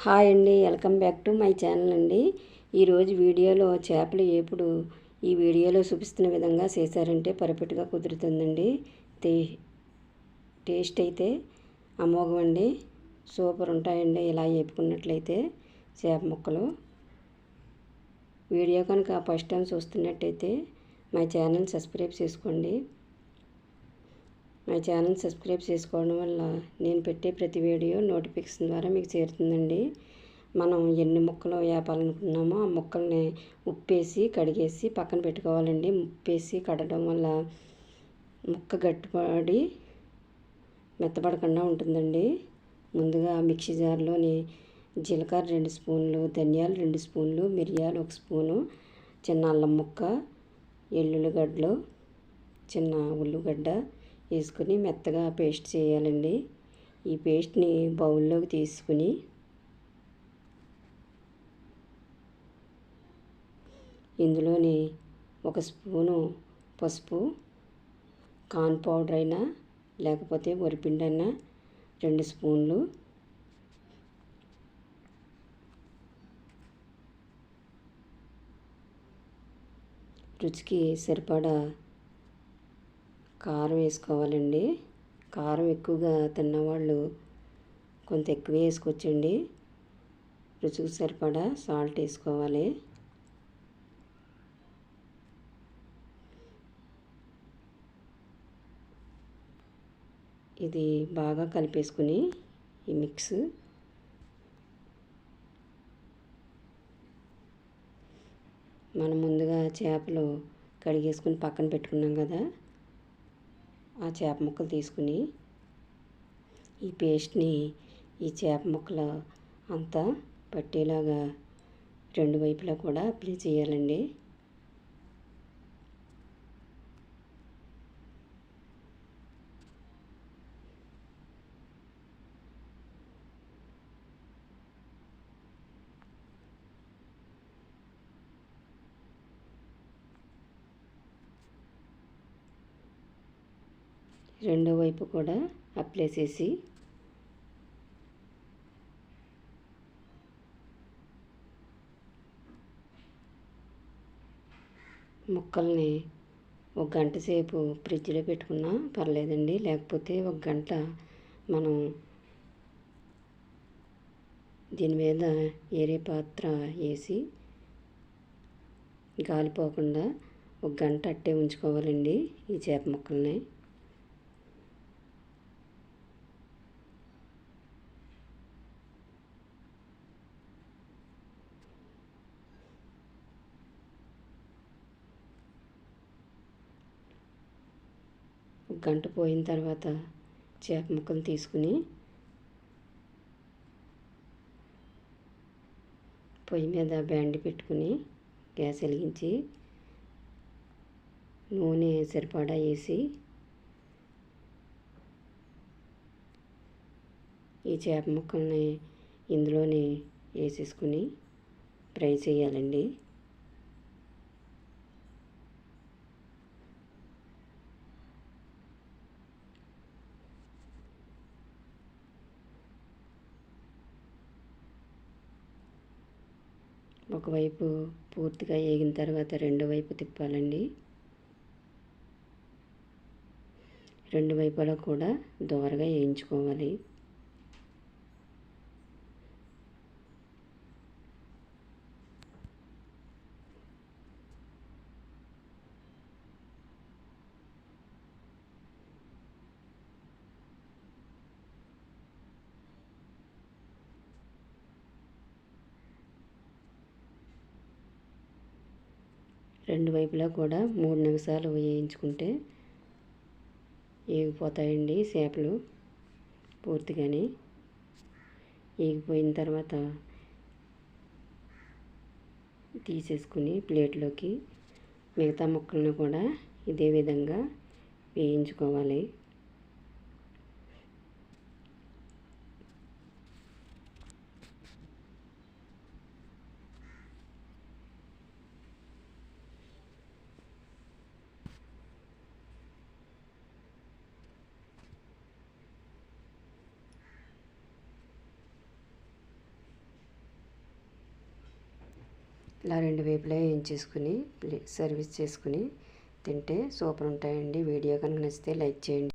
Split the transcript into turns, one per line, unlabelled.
Hi అండి, welcome back to my channel అండి. ఈరోజు వీడియోలో చేపల వేపుడు ఈ వీడియోలో చూపిస్తున్న విధంగా చేశారంటే పర్ఫెక్ట్గా కుదురుతుందండి. టేస్ట్ అయితే అమోఘం అండి, సూపర్ ఉంటాయండి ఇలా వేపుకున్నట్లయితే చేప ముక్కలు. వీడియో కనుక ఫస్ట్ టైం చూస్తున్నట్టయితే మై ఛానల్ సబ్స్క్రైబ్ చేసుకోండి. మై ఛానల్ సబ్స్క్రైబ్ చేసుకోవడం వల్ల నేను పెట్టే ప్రతి వీడియో నోటిఫికేషన్ ద్వారా మీకు చేరుతుందండి. మనం ఎన్ని ముక్కలు వేపాలనుకున్నామో ఆ ముక్కల్ని ఉప్పేసి కడిగేసి పక్కన పెట్టుకోవాలండి. ఉప్పేసి కడగడం వల్ల ముక్క గట్టిపడి మెత్తపడకుండా ఉంటుందండి. ముందుగా మిక్సీ జార్లోని జీలకర్ర 2 స్పూన్లు, ధనియాలు 2 స్పూన్లు, మిరియాలు 1 స్పూను, చిన్న అల్లం ముక్క, ఎల్లుల్లిగడ్డలు, చిన్న ఉల్లిగడ్డ వేసుకుని మెత్తగా పేస్ట్ చేయాలండి. ఈ పేస్ట్ని బౌల్లోకి తీసుకుని ఇందులోని 1 స్పూను పసుపు, కార్న్ పౌడర్ అయినా లేకపోతే వరిపిండి అయినా 2 స్పూన్లు, రుచికి సరిపడా కారం వేసుకోవాలండి. కారం ఎక్కువగా తిన్నవాళ్ళు కొంత ఎక్కువ వేసుకోవచ్చండి. రుచికి సరిపడా సాల్ట్ వేసుకోవాలి. ఇది బాగా కలిపేసుకుని ఈ మిక్స్ మనం ముందుగా చేపలు కడిగేసుకుని పక్కన పెట్టుకున్నాం కదా, ఆ చేప ముక్కలు తీసుకుని ఈ పేస్ట్ని ఈ చేప ముక్కలు అంతా పట్టేలాగా 2 వైపులా కూడా అప్లై చేయాలండి. రెండో వైపు కూడా అప్లై చేసి ముక్కల్ని 1 గంట సేపు ఫ్రిడ్జ్లో పెట్టుకున్నా పర్లేదండి. లేకపోతే 1 గంట మనం దీని మీద వేరే పాత్ర వేసి గాలిపోకుండా 1 గంట అట్టే ఉంచుకోవాలండి ఈ చేప ముక్కల్ని. ఒక గంట పోయిన తర్వాత చేప ముక్కలు తీసుకుని పొయ్యి మీద బ్యాండి పెట్టుకుని గ్యాస్ వెలిగించి నూనె సరిపడా వేసి ఈ చేప ముక్కల్ని ఇందులోనే వేసేసుకుని ఫ్రై చేయాలండి. ఒకవైపు పూర్తిగా వేగిన తర్వాత రెండో వైపు తిప్పాలండి. 2 వైపులా కూడా దోరగా వేయించుకోవాలి. రెండు వైపులా కూడా 3 నిమిషాలు వేయించుకుంటే వేగిపోతాయండి చేపలు పూర్తిగాని. వేగిపోయిన తర్వాత తీసేసుకుని ప్లేట్లోకి మిగతా ముక్కలను కూడా ఇదే విధంగా వేయించుకోవాలి. ఇలా 2 వైపులా వేయించేసుకుని సర్వీస్ చేసుకుని తింటే సూపర్ ఉంటాయండి. వీడియో కనుక నచ్చితే లైక్ చేయండి.